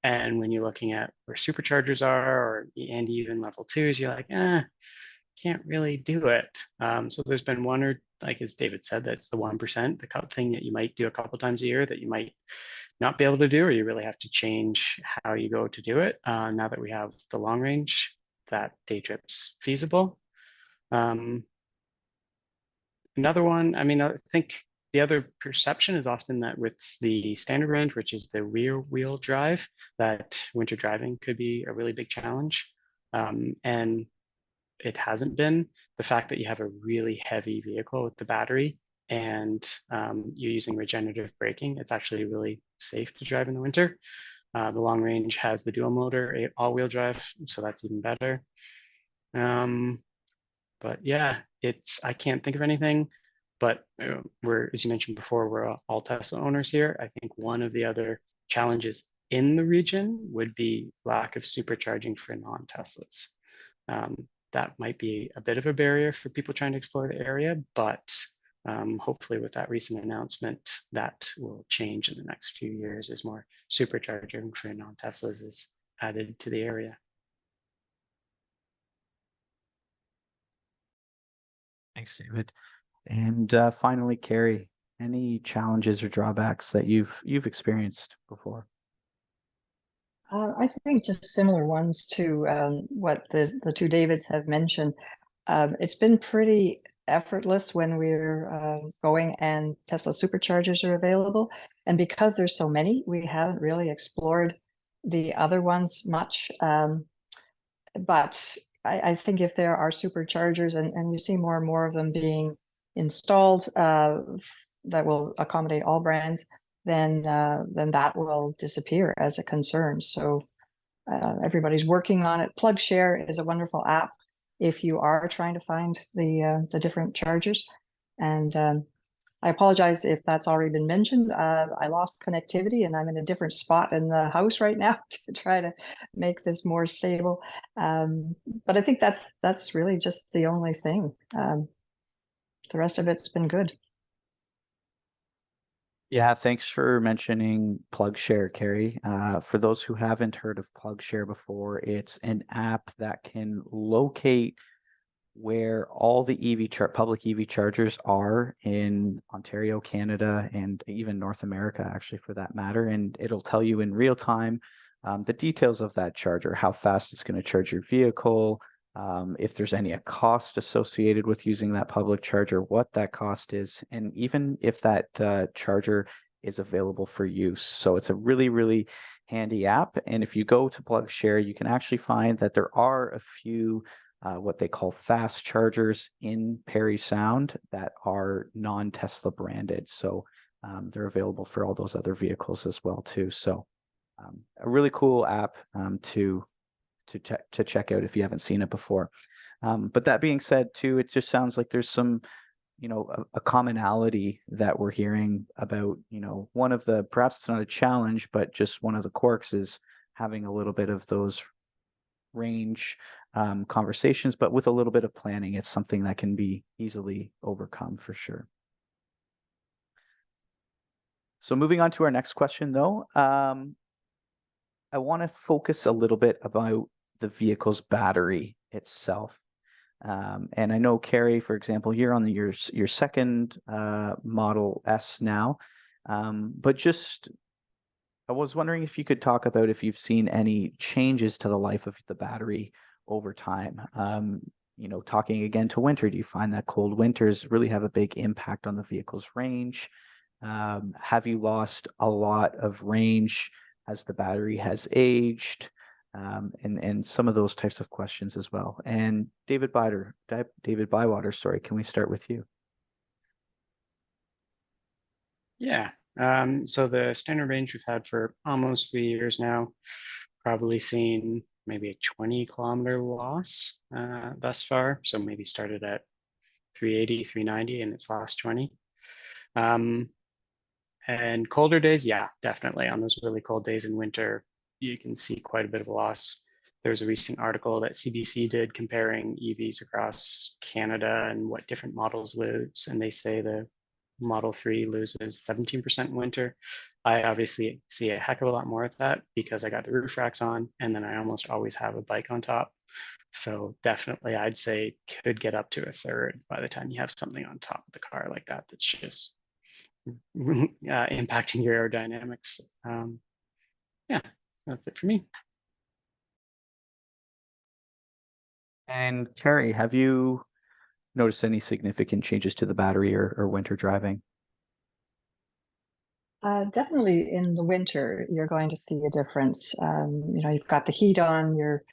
And when you're looking at where superchargers are, and even level 2s, you're like, can't really do it. So there's been one, or like as David said, that's the 1%, the thing that you might do a couple times a year that you might not be able to do, or you really have to change how you go to do it. Now that we have the long range, that day trip's feasible. Another one, I mean, I think the other perception is often that with the standard range, which is the rear wheel drive, that winter driving could be a really big challenge. And it hasn't been. The fact that you have a really heavy vehicle with the battery and you're using regenerative braking, it's actually really safe to drive in the winter. The long range has the dual motor, all-wheel drive, so that's even better. But yeah, I can't think of anything, but we're, as you mentioned before, we're all Tesla owners here. I think one of the other challenges in the region would be lack of supercharging for non-Teslas. That might be a bit of a barrier for people trying to explore the area, but hopefully with that recent announcement, that will change in the next few years as more supercharging for non-Teslas is added to the area. Thanks, David. And finally, Carrie, any challenges or drawbacks that you've experienced before? I think just similar ones to what the two Davids have mentioned. It's been pretty effortless when we're going and Tesla superchargers are available. And because there's so many, we haven't really explored the other ones much. But I think if there are superchargers and you see more and more of them being installed that will accommodate all brands, then that will disappear as a concern. So everybody's working on it. PlugShare is a wonderful app if you are trying to find the different chargers. And I apologize if that's already been mentioned. I lost connectivity and I'm in a different spot in the house right now to try to make this more stable. But I think that's really just the only thing. The rest of it's been good. Yeah, thanks for mentioning PlugShare, Carrie. For those who haven't heard of PlugShare before, it's an app that can locate where all the public EV chargers are in Ontario, Canada, and even North America, actually, for that matter. And it'll tell you in real time the details of that charger, how fast it's going to charge your vehicle, if there's any cost associated with using that public charger, what that cost is, and even if that charger is available for use. So it's a really, really handy app. And if you go to PlugShare, you can actually find that there are a few what they call fast chargers in Parry Sound that are non-Tesla branded. So they're available for all those other vehicles as well too. So a really cool app to check out if you haven't seen it before. But that being said too, it just sounds like there's some, you know, a commonality that we're hearing about, you know, one of the, perhaps it's not a challenge, but just one of the quirks is having a little bit of those range conversations, but with a little bit of planning, it's something that can be easily overcome for sure. So moving on to our next question though, I want to focus a little bit about the vehicle's battery itself. And I know, Carrie, for example, you're on your second Model S now, but just I was wondering if you could talk about if you've seen any changes to the life of the battery over time. You know, talking again to winter, do you find that cold winters really have a big impact on the vehicle's range? Have you lost a lot of range as the battery has aged? And some of those types of questions as well. And David Bywater, sorry, can we start with you? Yeah. So the standard range we've had for almost 3 years now, probably seen maybe a 20-kilometer loss thus far. So maybe started at 380, 390, and it's lost 20. And colder days, yeah, definitely. On those really cold days in winter, you can see quite a bit of a loss. There was a recent article that CBC did comparing EVs across Canada and what different models lose. And they say the Model 3 loses 17% in winter. I obviously see a heck of a lot more of that because I got the roof racks on, and then I almost always have a bike on top. So definitely I'd say could get up to a third by the time you have something on top of the car like that that's just impacting your aerodynamics. Yeah, that's it for me. And Carrie, have you noticed any significant changes to the battery or winter driving? Definitely in the winter, you're going to see a difference. You know, you've got the heat on, you're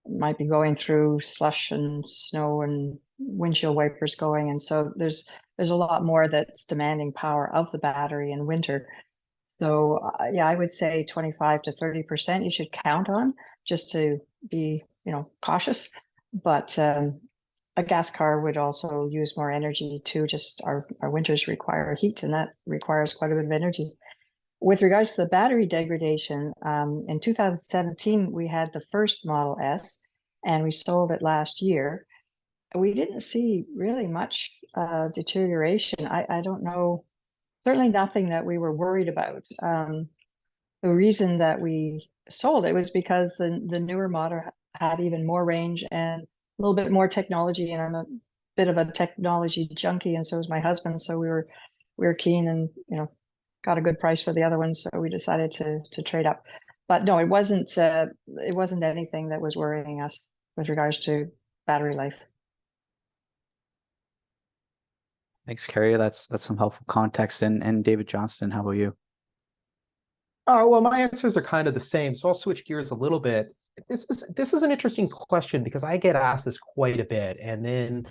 might be going through slush and snow and windshield wipers going. And so there's a lot more that's demanding power of the battery in winter. So yeah, I would say 25 to 30% you should count on just to be, you know, cautious. But a gas car would also use more energy too. Just our winters require heat, and that requires quite a bit of energy. With regards to the battery degradation, in 2017, we had the first Model S, and we sold it last year. We didn't see really much deterioration. I don't know, certainly nothing that we were worried about. The reason that we sold it was because the newer model had even more range and a little bit more technology, and I'm a bit of a technology junkie, and so is my husband. So we were keen, and you know, got a good price for the other one, so we decided to trade up. But no, it wasn't anything that was worrying us with regards to battery life. Thanks, Carrie. That's some helpful context. And David Johnston, how about you? Well, my answers are kind of the same, so I'll switch gears a little bit. This is an interesting question because I get asked this quite a bit, and then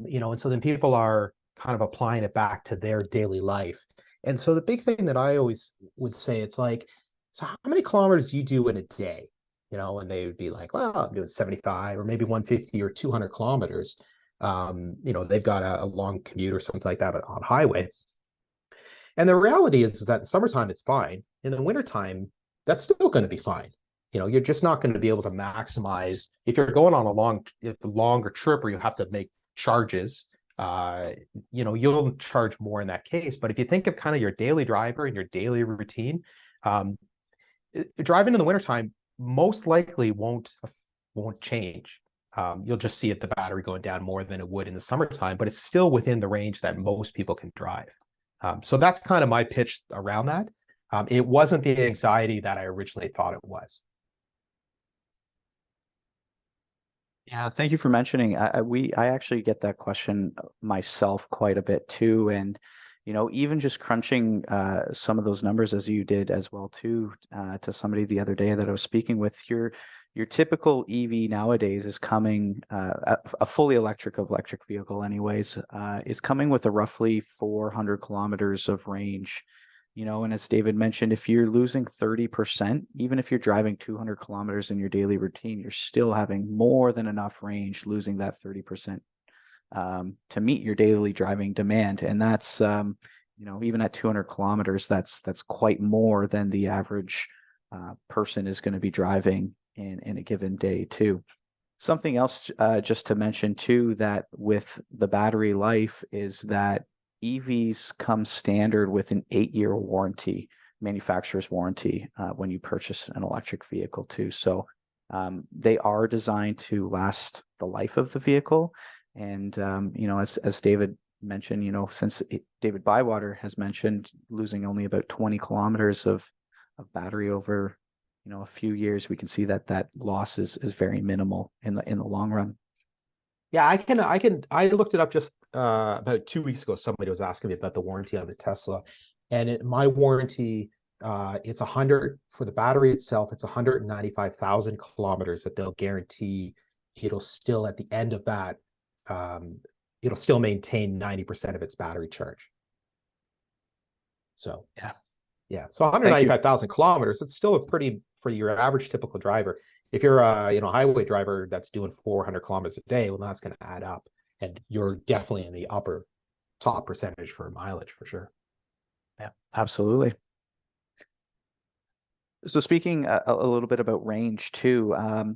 you know, and so then people are kind of applying it back to their daily life. And so the big thing that I always would say, it's like, so how many kilometers do you do in a day? You know, and they would be like, well, I'm doing 75 or maybe 150 or 200 kilometers. You know, they've got a long commute or something like that on highway. And the reality is that in summertime, it's fine. In the wintertime, that's still going to be fine. You know, you're just not going to be able to maximize. If you're going on a longer trip where you have to make charges, you know, you'll charge more in that case. But if you think of kind of your daily driver and your daily routine, driving in the wintertime most likely won't change. You'll just see the battery going down more than it would in the summertime, but it's still within the range that most people can drive. So that's kind of my pitch around that. It wasn't the anxiety that I originally thought it was. Yeah, thank you for mentioning. I actually get that question myself quite a bit too. And you know, even just crunching some of those numbers as you did as well too, to somebody the other day that I was speaking with, your typical EV nowadays is coming, a fully electric vehicle anyways, is coming with a roughly 400 kilometers of range. You know, and as David mentioned, if you're losing 30%, even if you're driving 200 kilometers in your daily routine, you're still having more than enough range, losing that 30%, to meet your daily driving demand. And that's, you know, even at 200 kilometers, that's quite more than the average person is going to be driving in a given day too. Something else just to mention too, that with the battery life is that EVs come standard with an 8-year warranty, manufacturer's warranty, when you purchase an electric vehicle too. So they are designed to last the life of the vehicle. And, you know, as David mentioned, you know, David Bywater has mentioned losing only about 20 kilometers of battery over, you know, a few years, we can see that that loss is very minimal in the long run. Yeah, I looked it up just about 2 weeks ago. Somebody was asking me about the warranty on the Tesla, and my warranty, it's 100 for the battery itself. It's 195,000 kilometers that they'll guarantee. It'll still, at the end of that, it'll still maintain 90% of its battery charge. So yeah. So 195,000 kilometers, it's still a pretty, for your average typical driver. If you're a highway driver that's doing 400 kilometers a day, well, that's going to add up, and you're definitely in the top percentage for mileage for sure. Yeah, absolutely. So speaking a little bit about range too,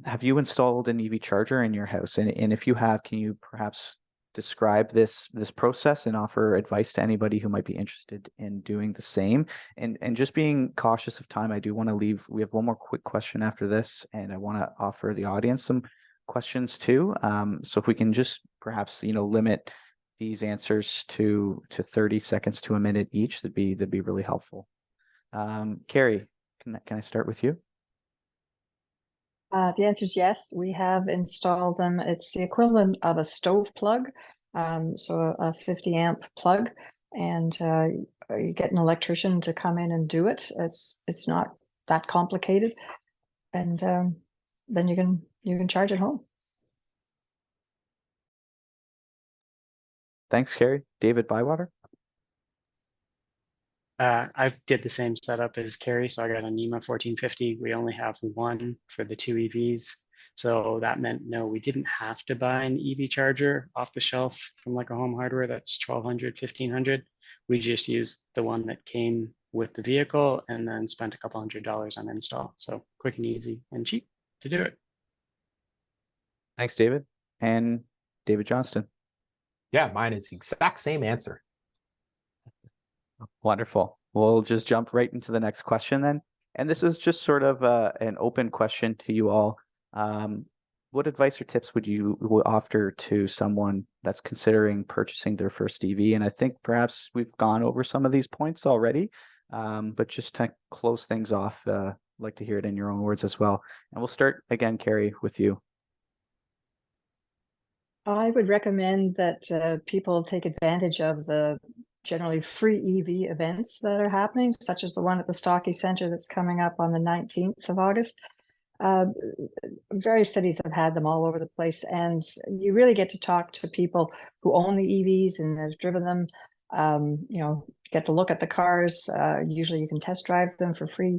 have you installed an EV charger in your house? And if you have, can you perhaps describe this process and offer advice to anybody who might be interested in doing the same? And just being cautious of time, I do want to leave. We have one more quick question after this, and I want to offer the audience some questions too. So if we can just perhaps, you know, limit these answers to 30 seconds to a minute each, that'd be really helpful. Carrie, can I start with you? The answer is yes. We have installed them. It's the equivalent of a stove plug, so a 50 amp plug, and you get an electrician to come in and do it. It's not that complicated, and then you can charge at home. Thanks, Carrie. David Bywater? I did the same setup as Carrie, so I got a NEMA 1450. We only have one for the two EVs. So that meant, no, we didn't have to buy an EV charger off the shelf from like a home hardware that's $1,200, $1,500. We just used the one that came with the vehicle and then spent a couple $100 on install. So quick and easy and cheap to do it. Thanks, David. And David Johnston? Yeah, mine is the exact same answer. Wonderful. We'll just jump right into the next question then. And this is just sort of an open question to you all. What advice or tips would you offer to someone that's considering purchasing their first EV? And I think perhaps we've gone over some of these points already, but just to close things off, I'd like to hear it in your own words as well. And we'll start again, Carrie, with you. I would recommend that people take advantage of the generally free EV events that are happening, such as the one at the Stocky Center that's coming up on the 19th of August. Various cities have had them all over the place, and you really get to talk to people who own the EVs and have driven them. You know, get to look at the cars. Usually you can test drive them for free.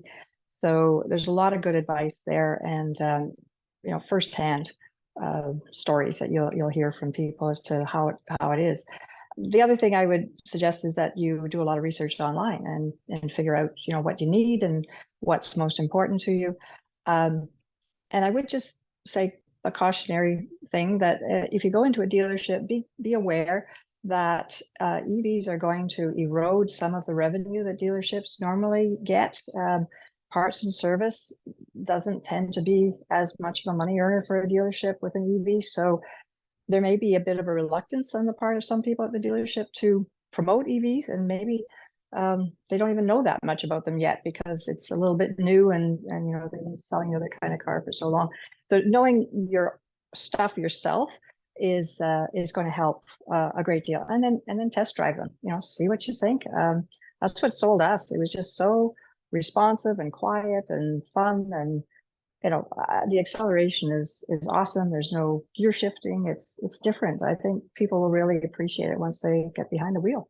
So there's a lot of good advice there, and you know, firsthand stories that you'll hear from people as to how it is. The other thing I would suggest is that you do a lot of research online and figure out, you know, what you need and what's most important to you. And I would just say a cautionary thing that if you go into a dealership, be aware that EVs are going to erode some of the revenue that dealerships normally get. Parts and service doesn't tend to be as much of a money earner for a dealership with an EV. So there may be a bit of a reluctance on the part of some people at the dealership to promote EVs, and maybe they don't even know that much about them yet because it's a little bit new, and you know, they've been selling the other kind of car for so long. So knowing your stuff yourself is going to help a great deal. And then test drive them, see what you think. That's what sold us. It was just so responsive and quiet and fun, and the acceleration is awesome. There's no gear shifting. It's different. I think people will really appreciate it once they get behind the wheel.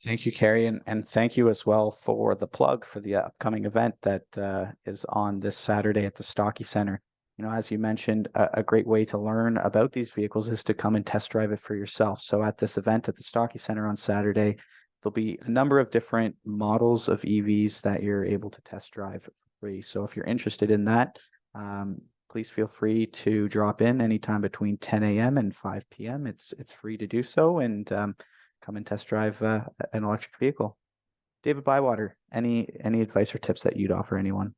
Thank you, Carrie, and thank you as well for the plug for the upcoming event that is on this Saturday at the Stocky Center. As you mentioned, a great way to learn about these vehicles is to come and test drive it for yourself. So at this event at the Stocky Center on Saturday, there'll be a number of different models of EVs that you're able to test drive for free. So if you're interested in that, please feel free to drop in anytime between 10 a.m. and 5 p.m. It's free to do so, and come and test drive an electric vehicle. David Bywater, any advice or tips that you'd offer anyone?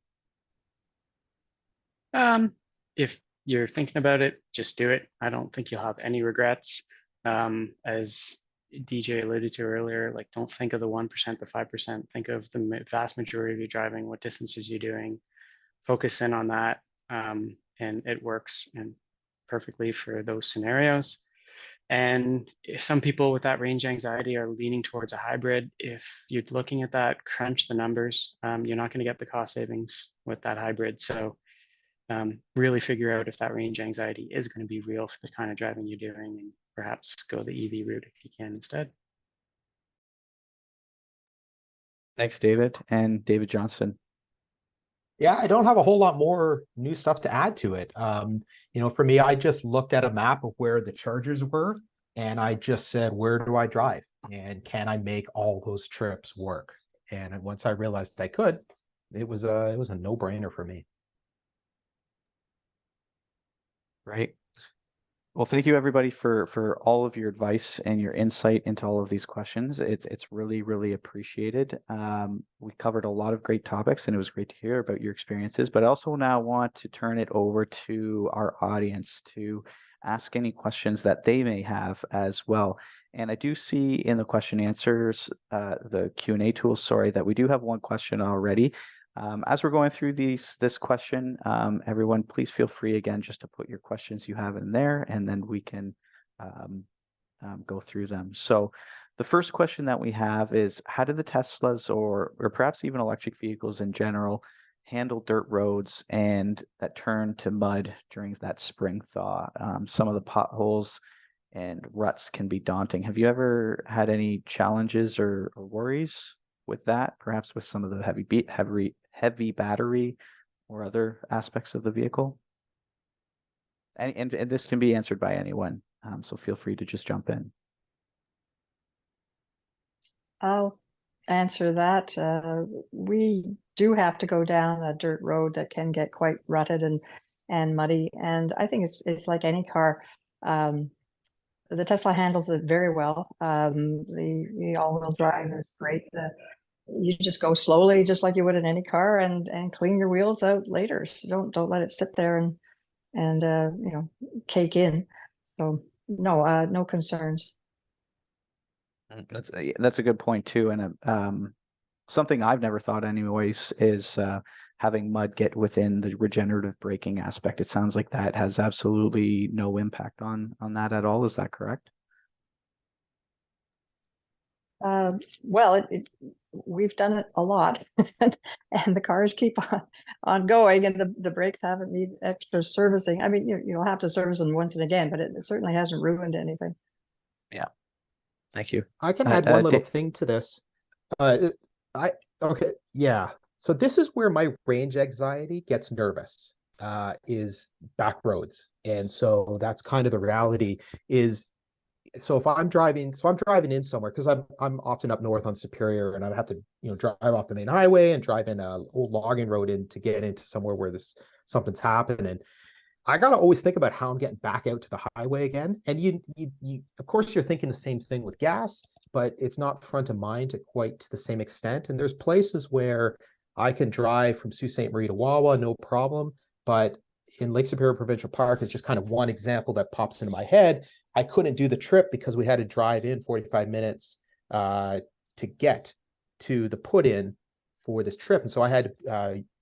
If you're thinking about it, just do it. I don't think you'll have any regrets. As DJ alluded to earlier, like, don't think of the 1%, the 5%. Think of the vast majority of your driving, what distances you're doing. Focus in on that, and it works and perfectly for those scenarios. And some people with that range anxiety are leaning towards a hybrid. If you're looking at that, crunch the numbers. You're not going to get the cost savings with that hybrid. So really figure out if that range anxiety is going to be real for the kind of driving you're doing, and perhaps go the EV route if you can instead. Thanks, David. And David Johnston. Yeah, I don't have a whole lot more new stuff to add to it. For me, I just looked at a map of where the chargers were, and I just said, where do I drive? And can I make all those trips work? And once I realized I could, it was a no-brainer for me. Right. Well, thank you everybody for all of your advice and your insight into all of these questions. It's really, really appreciated. We covered a lot of great topics, and it was great to hear about your experiences, but I also now want to turn it over to our audience to ask any questions that they may have as well. And I do see in the question answers, the Q&A tool, that we do have one question already. As we're going through this question, everyone, please feel free again just to put your questions you have in there, and then we can go through them. So the first question that we have is, how did the Teslas or perhaps even electric vehicles in general handle dirt roads and that turn to mud during that spring thaw? Some of the potholes and ruts can be daunting. Have you ever had any challenges or worries with that, perhaps with some of the heavy battery or other aspects of the vehicle? And this can be answered by anyone, so feel free to just jump in. I'll answer that. We do have to go down a dirt road that can get quite rutted and muddy, and I think it's like any car. The Tesla handles it very well. The all-wheel drive is great. You just go slowly, just like you would in any car, and clean your wheels out later. So don't let it sit there and cake in. So no concerns. That's a good point too, and something I've never thought anyways is having mud get within the regenerative braking aspect. It sounds like that has absolutely no impact on that at all. Is that correct? Well, we've done it a lot, and the cars keep on going, and the brakes haven't need extra servicing. I mean, you'll have to service them once and again, but it certainly hasn't ruined anything. Yeah. Thank you. I can add one little thing to this. Okay, yeah. So this is where my range anxiety gets nervous, is back roads. And so that's kind of the reality is, so if I'm driving in somewhere, because I'm often up north on Superior, and I have to drive off the main highway and drive in an old logging road in to get into somewhere where something's happening. I gotta always think about how I'm getting back out to the highway again. And you of course you're thinking the same thing with gas, but it's not front of mind to quite to the same extent. And there's places where I can drive from Sault Ste. Marie to Wawa, no problem. But in Lake Superior Provincial Park is just kind of one example that pops into my head. I couldn't do the trip because we had to drive in 45 minutes to get to the put-in for this trip. And so I had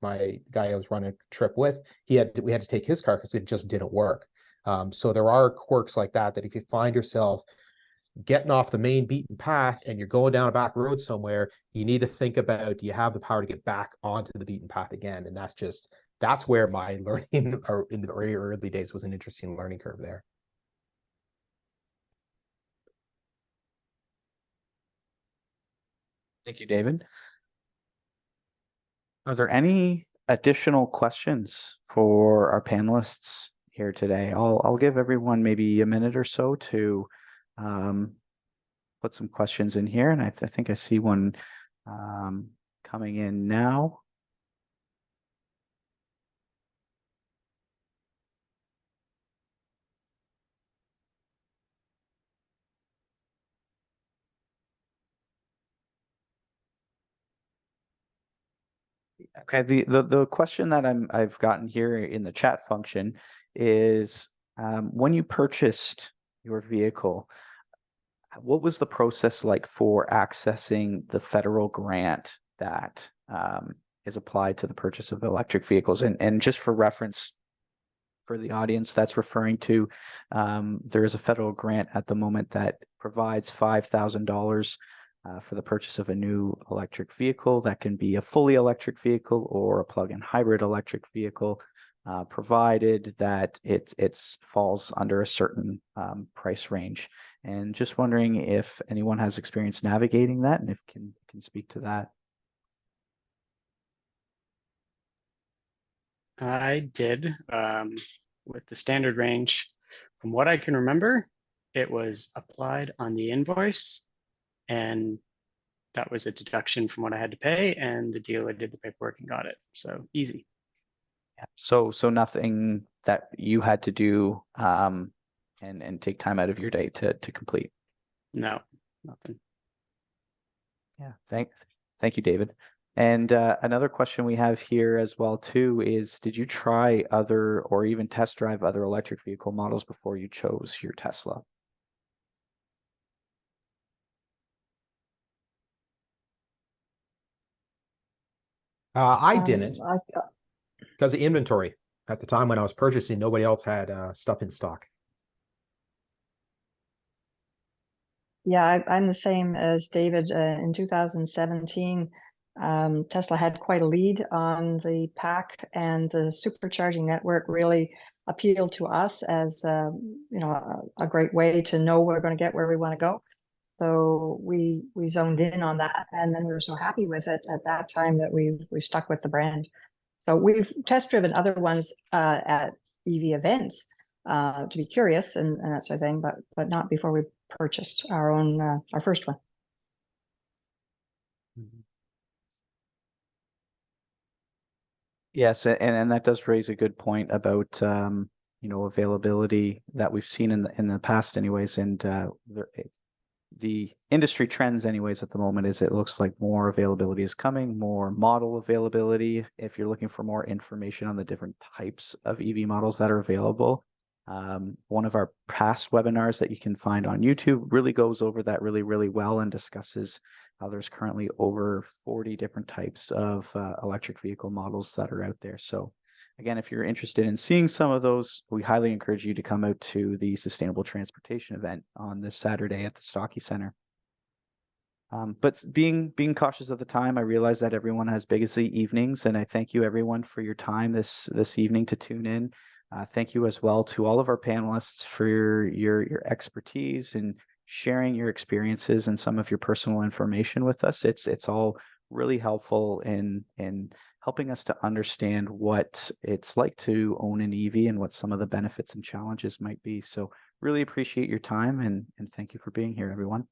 my guy I was running a trip with, we had to take his car because it just didn't work. So there are quirks like that if you find yourself getting off the main beaten path and you're going down a back road somewhere, you need to think about, do you have the power to get back onto the beaten path again? And that's where my learning in the very early days was an interesting learning curve there. Thank you, David. Are there any additional questions for our panelists here today? I'll give everyone maybe a minute or so to put some questions in here, and I think I see one coming in now. Okay, the question that I've gotten here in the chat function is when you purchased your vehicle, what was the process like for accessing the federal grant that is applied to the purchase of electric vehicles? And just for reference for the audience, that's referring to there is a federal grant at the moment that provides $5,000 for the purchase of a new electric vehicle. That can be a fully electric vehicle or a plug-in hybrid electric vehicle, provided that it falls under a certain price range. And just wondering if anyone has experience navigating that and if can speak to that. I did with the standard range. From what I can remember, it was applied on the invoice, and that was a deduction from what I had to pay, and the dealer did the paperwork and got it. So easy. Yeah. So nothing that you had to do and take time out of your day to complete. No, nothing. Yeah, thank you, David. And another question we have here as well too is, did you try other or even test drive other electric vehicle models before you chose your Tesla? I didn't, because the inventory at the time when I was purchasing, nobody else had stuff in stock. Yeah, I'm the same as David. In 2017, Tesla had quite a lead on the pack, and the supercharging network really appealed to us as a great way to know we're going to get where we want to go. So we zoned in on that, and then we were so happy with it at that time that we stuck with the brand. So we've test driven other ones at EV events to be curious and that sort of thing, but not before we purchased our own our first one. Yes, and that does raise a good point about availability that we've seen in the past anyways, and the industry trends anyways at the moment is it looks like more availability is coming, more model availability. If you're looking for more information on the different types of EV models that are available, one of our past webinars that you can find on YouTube really goes over that really well and discusses how there's currently over 40 different types of electric vehicle models that are out there. So again, if you're interested in seeing some of those, we highly encourage you to come out to the Sustainable Transportation event on this Saturday at the Stocky Center. But being cautious of the time, I realize that everyone has busy evenings, and I thank you everyone for your time this evening to tune in. Thank you as well to all of our panelists for your expertise and sharing your experiences and some of your personal information with us. It's all really helpful in helping us to understand what it's like to own an EV and what some of the benefits and challenges might be. So really appreciate your time and thank you for being here, everyone.